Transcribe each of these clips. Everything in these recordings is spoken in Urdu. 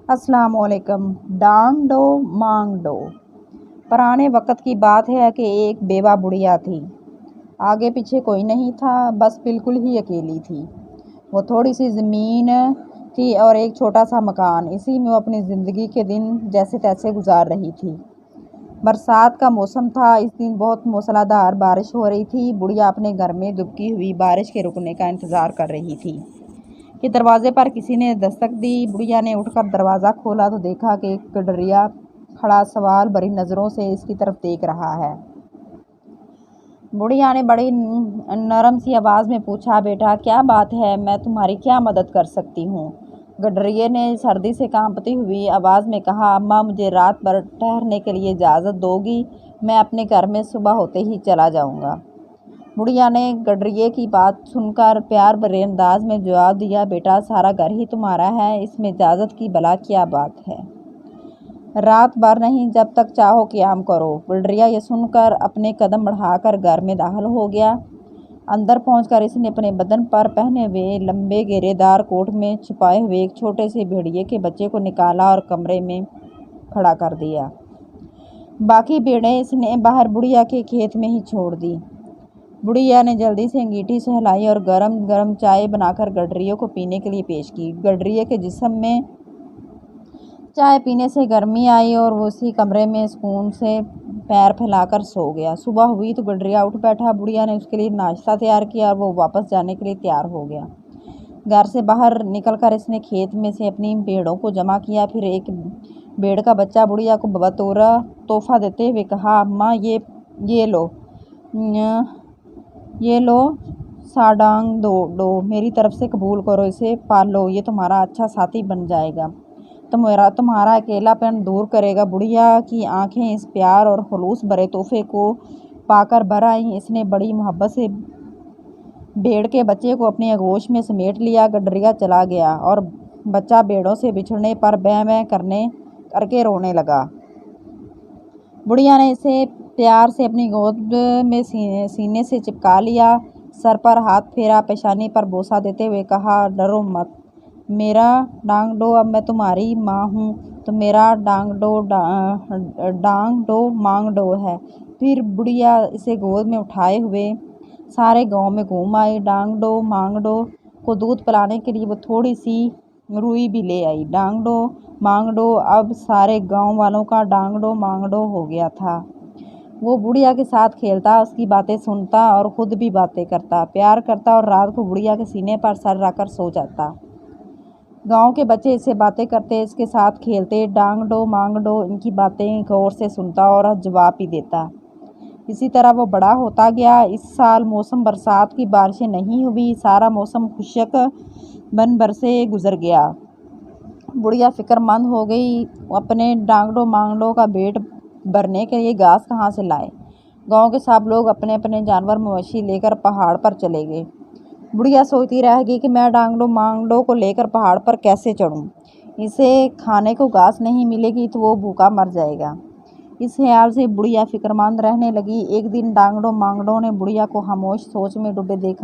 السلام علیکم۔ ڈانگ ڈو مانگ ڈو۔ پرانے وقت کی بات ہے کہ ایک بیوہ بڑھیا تھی۔ آگے پیچھے کوئی نہیں تھا، بس بالکل ہی اکیلی تھی۔ وہ تھوڑی سی زمین تھی اور ایک چھوٹا سا مکان، اسی میں وہ اپنی زندگی کے دن جیسے تیسے گزار رہی تھی۔ برسات کا موسم تھا، اس دن بہت موسلا دھار بارش ہو رہی تھی۔ بڑھیا اپنے گھر میں دبکی ہوئی بارش کے رکنے کا انتظار کر رہی تھی کہ دروازے پر کسی نے دستک دی۔ بڑھیا نے اٹھ کر دروازہ کھولا تو دیکھا کہ ایک گڈریا کھڑا سوال بھری نظروں سے اس کی طرف دیکھ رہا ہے۔ بڑھیا نے بڑی نرم سی آواز میں پوچھا، بیٹا کیا بات ہے، میں تمہاری کیا مدد کر سکتی ہوں؟ گڈریے نے سردی سے کانپتی ہوئی آواز میں کہا، اماں مجھے رات بھر ٹھہرنے کے لیے اجازت دو گی؟ میں اپنے گھر میں صبح ہوتے ہی چلا جاؤں گا۔ بڑھیا نے گڈریے کی بات سن کر پیار بھرے انداز میں جواب دیا، بیٹا سارا گھر ہی تمہارا ہے، اس میں اجازت کی بھلا کیا بات ہے؟ رات بھر نہیں، جب تک چاہو قیام کرو۔ گڈریا یہ سن کر اپنے قدم بڑھا کر گھر میں داخل ہو گیا۔ اندر پہنچ کر اس نے اپنے بدن پر پہنے ہوئے لمبے گھیرے دار کوٹ میں چھپائے ہوئے ایک چھوٹے سے بھیڑیے کے بچے کو نکالا اور کمرے میں کھڑا کر دیا۔ باقی بھیڑیں اس نے باہر بڑھیا کے کھیت میں ہی چھوڑ دی۔ بڑھیا نے جلدی سے انگیٹھی سہلائی اور گرم گرم چائے بنا کر گڈریے کو پینے کے لیے پیش کی۔ گڈریے کے جسم میں چائے پینے سے گرمی آئی اور وہ اسی کمرے میں سکون سے پیر پھیلا کر سو گیا۔ صبح ہوئی تو گڈریا اٹھ بیٹھا۔ بڑھیا نے اس کے لیے ناشتہ تیار کیا اور وہ واپس جانے کے لیے تیار ہو گیا۔ گھر سے باہر نکل کر اس نے کھیت میں سے اپنی بھیڑوں کو جمع کیا، پھر ایک بھیڑ کا بچہ بڑھیا کو بطور تحفہ دیتے ہوئے کہا، اماں یہ لو سا ڈانگ ڈو، میری طرف سے قبول کرو، اسے پال لو، یہ تمہارا اچھا ساتھی بن جائے گا، تمہارا اکیلا پن دور کرے گا۔ بڑھیا کی آنکھیں اس پیار اور خلوص بھرے تحفے کو پا کر بھر آئیں۔ اس نے بڑی محبت سے بھیڑ کے بچے کو اپنی آغوش میں سمیٹ لیا۔ گڈریا چلا گیا اور بچہ بھیڑوں سے بچھڑنے پر بیں بیں کر کے رونے لگا۔ بڑھیا نے اسے پیار سے اپنی گود میں سینے سے چپکا لیا، سر پر ہاتھ پھیرا، پیشانی پر بوسہ دیتے ہوئے کہا، ڈرو مت میرا ڈانگ ڈو، اب میں تمہاری ماں ہوں، تو میرا ڈانگ ڈو مانگ ڈو ہے۔ پھر بڑھیا اسے گود میں اٹھائے ہوئے سارے گاؤں میں گھوم آئی۔ ڈانگ ڈو مانگ ڈو کو دودھ پلانے کے لیے وہ تھوڑی سی روئی بھی لے آئی۔ ڈانگ ڈو مانگ ڈو اب سارے گاؤں والوں کا ڈانگ ڈو مانگ ڈو ہو گیا تھا۔ وہ بڑھیا کے ساتھ کھیلتا، اس کی باتیں سنتا اور خود بھی باتیں کرتا، پیار کرتا اور رات کو بڑھیا کے سینے پر سر رکھ کر سو جاتا۔ گاؤں کے بچے اس سے باتیں کرتے، اس کے ساتھ کھیلتے۔ ڈانگ ڈو مانگ ڈو ان کی باتیں غور سے سنتا اور جواب بھی دیتا۔ اسی طرح وہ بڑا ہوتا گیا۔ اس سال موسم برسات کی بارشیں نہیں ہوئی، سارا موسم خشک بن برسے گزر گیا۔ بڑھیا فکر مند ہو گئی، اپنے ڈانگ ڈو مانگ ڈو کا پیٹ بھرنے کے لیے گھاس کہاں سے لائے؟ گاؤں کے سب لوگ اپنے اپنے جانور مویشی لے کر پہاڑ پر چلے گئے۔ بڑھیا سوچتی رہ گئی کہ میں ڈانگ ڈو مانگ ڈو کو لے کر پہاڑ پر کیسے چڑھوں؟ اسے کھانے کو گھاس نہیں ملے گی تو وہ بھوکا مر جائے گا۔ اس خیال سے بڑھیا فکر مند رہنے لگی۔ ایک دن ڈانگ ڈو مانگ ڈو نے بڑھیا کو خاموش سوچ میں ڈوبے دیکھ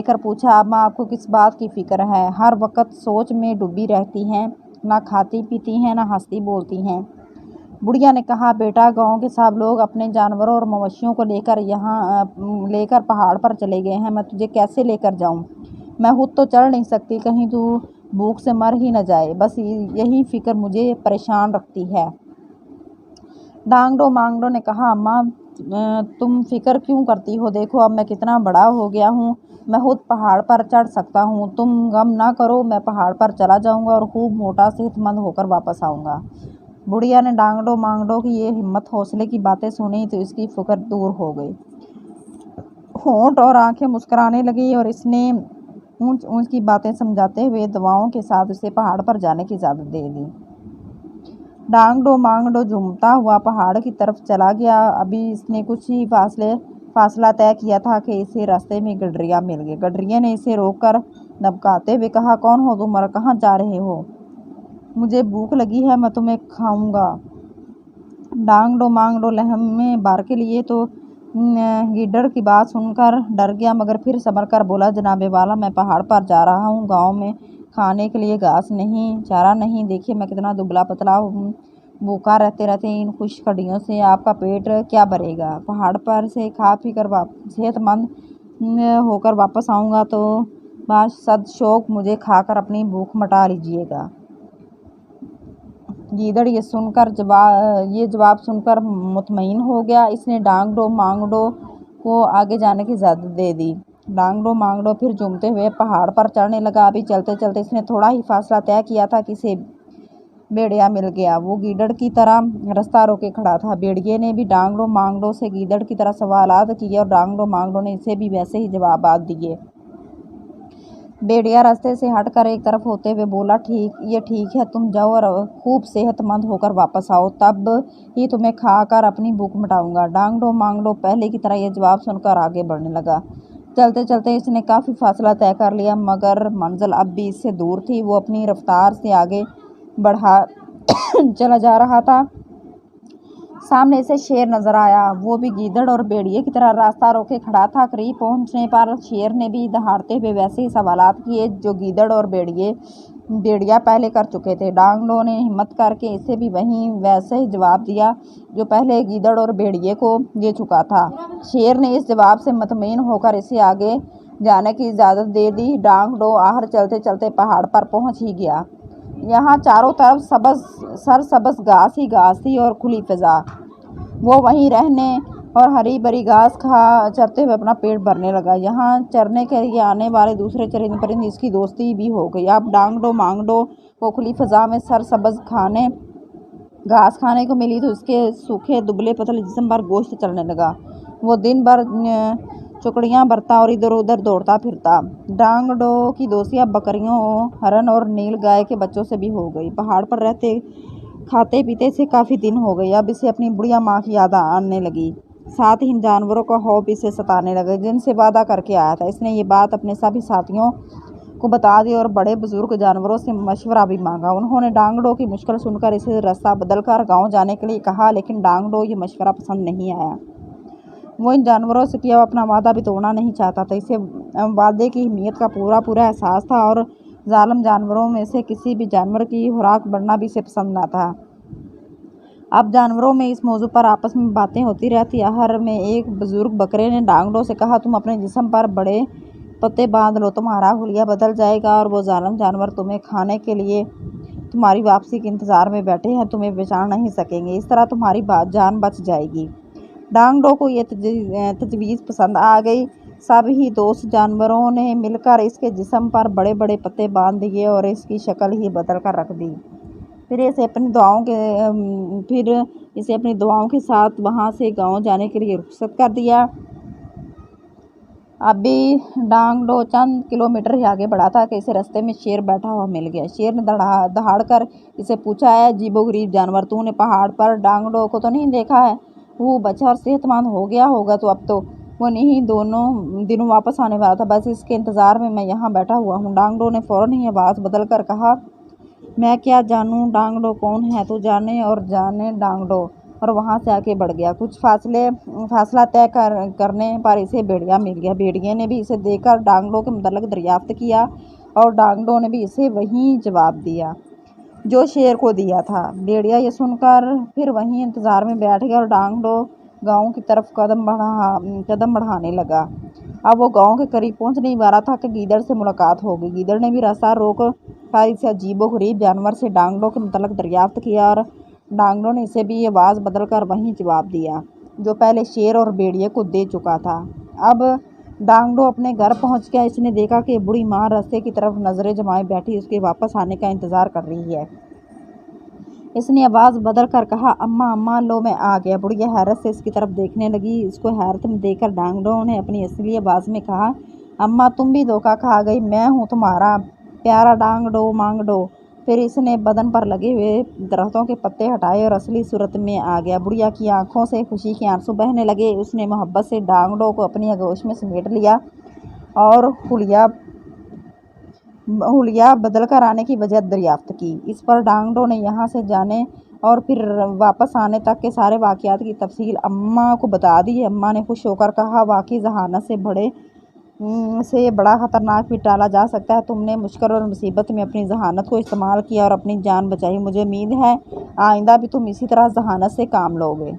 کر پوچھا، اماں آپ کو کس بات کی فکر ہے؟ ہر وقت سوچ میں ڈوبی رہتی ہیں، نہ کھاتی پیتی ہیں، نہ ہنستی بولتی ہیں۔ بڑھیا نے کہا، بیٹا گاؤں کے سب لوگ اپنے جانوروں اور مویشیوں کو لے کر پہاڑ پر چلے گئے ہیں، میں تجھے کیسے لے کر جاؤں؟ میں خود تو چڑھ نہیں سکتی، کہیں تو بھوک سے مر ہی نہ جائے، بس یہی فکر مجھے پریشان رکھتی ہے۔ ڈانگ ڈو مانگ ڈو نے کہا، اماں تم فکر کیوں کرتی ہو؟ دیکھو اب میں کتنا بڑا ہو گیا ہوں، میں خود پہاڑ پر چڑھ سکتا ہوں، تم غم نہ کرو، میں پہاڑ پر چلا جاؤں گا اور خوب موٹا صحت مند ہو کر واپس آؤں گا۔ بڑھیا نے ڈانگ ڈو مانگ ڈو کی یہ ہمت حوصلے کی باتیں سنی تو اس کی فکر دور ہو گئی۔ ہونٹ اور آنکھیں مسکرانے لگی اور اس نے اونچ اونچ کی باتیں سمجھاتے ہوئے دعاؤں کے ساتھ اسے پہاڑ پر جانے کی اجازت دے دی۔ ڈانگ ڈو مانگ ڈو جھومتا ہوا پہاڑ کی طرف چلا گیا۔ ابھی اس نے کچھ ہی فاصلہ طے کیا تھا کہ اسے راستے میں گڈریا مل گئی۔ گڈریے نے اسے روک کر دبکاتے ہوئے کہا، کون ہو تم اور کہاں جا رہے ہو؟ مجھے بھوک لگی ہے، میں تمہیں کھاؤں گا۔ ڈانگ ڈو مانگ ڈو لمحے بھر کے لیے تو گیدڑ کی بات سن کر ڈر گیا، مگر پھر سنبھل کر بولا، جناب والا میں پہاڑ پر جا رہا ہوں، گاؤں میں کھانے کے لیے گھاس نہیں، چارہ نہیں، دیکھیے میں کتنا دبلا پتلا ہوں، بھوکا رہتے رہتے ان خشک ہڈیوں سے آپ کا پیٹ کیا بھرے گا؟ پہاڑ پر سے کھا پی کر صحت مند ہو کر واپس آؤں گا تو باشد شوق مجھے کھا کر اپنی بھوک مٹا لیجیے گا۔ گیدڑ یہ جواب سن کر مطمئن ہو گیا۔ اس نے ڈانگڈو مانگڈو کو آگے جانے کی اجازت دے دی۔ ڈانگڈو مانگڈو پھر جھومتے ہوئے پہاڑ پر چڑھنے لگا۔ ابھی چلتے چلتے اس نے تھوڑا ہی فاصلہ طے کیا تھا کہ اسے بھیڑیا مل گیا۔ وہ گیدڑ کی طرح رستہ روکے کھڑا تھا۔ بھیڑیے نے بھی ڈانگڈو مانگڈو سے گیدڑ کی طرح سوالات کیے اور ڈانگڈو مانگڈو نے اسے بھی ویسے ہی جوابات دیے۔ بھیڑیا راستے سے ہٹ کر ایک طرف ہوتے ہوئے بولا، یہ ٹھیک ہے، تم جاؤ اور خوب صحت مند ہو کر واپس آؤ، تب ہی تمہیں کھا کر اپنی بھوک مٹاؤں گا۔ ڈانگڈو مانگڈو پہلے کی طرح یہ جواب سن کر آگے بڑھنے لگا۔ چلتے چلتے اس نے کافی فاصلہ طے کر لیا مگر منزل اب بھی اس سے دور تھی۔ وہ اپنی رفتار سے آگے بڑھا چلا جا رہا تھا۔ سامنے سے شیر نظر آیا۔ وہ بھی گیدڑ اور بھیڑیے کی طرح راستہ روکے کھڑا تھا۔ قریب پہنچنے پر شیر نے بھی دہاڑتے ہوئے ویسے ہی سوالات کیے جو گیدڑ اور بھیڑیا پہلے کر چکے تھے۔ ڈانگڈو نے ہمت کر کے اسے بھی ویسے ہی جواب دیا جو پہلے گیدڑ اور بھیڑیے کو دے چکا تھا۔ شیر نے اس جواب سے مطمئن ہو کر اسے آگے جانے کی اجازت دے دی۔ ڈانگڈو آخر چلتے چلتے پہاڑ پر پہنچ ہی گیا۔ یہاں چاروں طرف سرسبز گھاس ہی گھاس تھی اور کھلی فضا۔ وہ وہیں رہنے اور ہری بھری گھاس چرتے ہوئے اپنا پیٹ بھرنے لگا۔ یہاں چرنے کے لیے آنے والے دوسرے چرند پرند اس کی دوستی بھی ہو گئی۔ اب ڈانگڈو مانگڈو کو کھلی فضا میں سرسبز گھاس کھانے کو ملی تو اس کے سوکھے دبلے پتلے جسم پر گوشت چڑھنے لگا۔ وہ دن بھر چکڑیاں بھرتا اور ادھر ادھر دوڑتا پھرتا۔ ڈانگڈو کی دوستی اب بکریوں، ہرن اور نیل گائے کے بچوں سے بھی ہو گئی۔ پہاڑ پر رہتے کھاتے پیتے اسے کافی دن ہو گئے۔ اب اسے اپنی بڑھیا ماں کی یاد آنے لگی۔ ساتھ ہی ان جانوروں کا خوف بھی اسے ستانے لگا جن سے وعدہ کر کے آیا تھا۔ اس نے یہ بات اپنے سبھی ساتھیوں کو بتا دی اور بڑے بزرگ جانوروں سے مشورہ بھی مانگا۔ انہوں نے ڈانگڈو کی مشکل سن کر اسے راستہ بدل کر گاؤں جانے کے لیے کہا لیکن ڈانگڈو یہ مشورہ پسند نہیں آیا۔ وہ ان جانوروں سے کیا ہوا اپنا وعدہ بھی توڑنا نہیں چاہتا تھا۔ اسے وعدے کی اہمیت کا پورا احساس تھا اور ظالم جانوروں میں سے کسی بھی جانور کی خوراک بننا بھی اسے پسند نہ تھا۔ اب جانوروں میں اس موضوع پر آپس میں باتیں ہوتی رہتی۔ آخر میں ایک بزرگ بکرے نے ڈانگڈو سے کہا، تم اپنے جسم پر بڑے پتے باندھ لو، تمہارا حلیہ بدل جائے گا اور وہ ظالم جانور تمہیں کھانے کے لیے تمہاری واپسی کے انتظار میں بیٹھے ہیں، تمہیں پہچان نہیں سکیں گے، اس طرح تمہاری جان بچ جائے گی۔ ڈانگڈو کو یہ تجویز پسند آ گئی۔ سب ہی دوست جانوروں نے مل کر اس کے جسم پر بڑے بڑے پتے باندھ دیے اور اس کی شکل ہی بدل کر رکھ دی۔ پھر اسے اپنی دعاؤں کے ساتھ وہاں سے گاؤں جانے کے لیے رخصت کر دیا۔ اب بھی ڈانگڈو چند کلومیٹر ہی آگے بڑھا تھا کہ اسے راستے میں شیر بیٹھا ہوا مل گیا۔ شیر نے دہاڑ کر اسے پوچھا، اے عجیب و غریب جانور، تو نے پہاڑ پر ڈانگڈو کو تو نہیں دیکھا ہے؟ وہ بچا اور صحت مند ہو گیا ہوگا تو اب تو وہ انہی دنوں واپس آنے والا تھا، بس اس کے انتظار میں یہاں بیٹھا ہوا ہوں۔ ڈانگڈو نے فوراً ہی آواز بدل کر کہا، میں کیا جانوں ڈانگڈو کون ہے، تو جانے اور جانے ڈانگڈو، اور وہاں سے آگے بڑھ گیا۔ کچھ فاصلہ طے کرنے پر اسے بھیڑیا مل گیا۔ بھیڑیے نے بھی اسے دیکھ کر ڈانگڈو کے متعلق دریافت کیا اور ڈانگڈو نے بھی اسے وہی جواب دیا جو شیر کو دیا تھا۔ بھیڑیا یہ سن کر پھر وہیں انتظار میں بیٹھ گیا اور ڈانگڈو گاؤں کی طرف قدم بڑھانے لگا۔ اب وہ گاؤں کے قریب پہنچنے ہی والا تھا کہ گیدڑ سے ملاقات ہو گئی۔ گیدڑ نے بھی راستہ روک کر اس عجیب و غریب جانور سے ڈانگڈو کے متعلق دریافت کیا اور ڈانگڈو نے اسے بھی آواز بدل کر وہی جواب دیا جو پہلے شیر اور بھیڑیے کو دے چکا تھا۔ اب ڈانگڈو اپنے گھر پہنچ گیا۔ اس نے دیکھا کہ بوڑھی ماں راستے کی طرف نظریں جمائے بیٹھی اس کے واپس آنے کا انتظار کر رہی ہے۔ اس نے آواز بدل کر کہا، اماں اماں، لو میں آ گیا۔ بڑھیا حیرت سے اس کی طرف دیکھنے لگی۔ اس کو حیرت میں دیکھ کر ڈانگڈو نے اپنی اصلی آواز میں کہا، اماں تم بھی دھوکہ کھا گئی، میں ہوں تمہارا پیارا ڈانگڈو مانگڈو۔ پھر اس نے بدن پر لگے ہوئے درختوں کے پتے ہٹائے اور اصلی صورت میں آ گیا۔ بڑھیا کی آنکھوں سے خوشی کے آنسو بہنے لگے۔ اس نے محبت سے ڈانگڈو کو اپنی آغوش میں سمیٹ لیا اور حلیہ بدل کر آنے کی وجہ دریافت کی۔ اس پر ڈانگڈو نے یہاں سے جانے اور پھر واپس آنے تک کے سارے واقعات کی تفصیل اماں کو بتا دی۔ اماں نے خوش ہو کر کہا، واقعی ذہانت سے بڑے سے بڑا خطرناک بھی ٹالا جا سکتا ہے۔ تم نے مشکل اور مصیبت میں اپنی ذہانت کو استعمال کیا اور اپنی جان بچائی۔ مجھے امید ہے آئندہ بھی تم اسی طرح ذہانت سے کام لو گے۔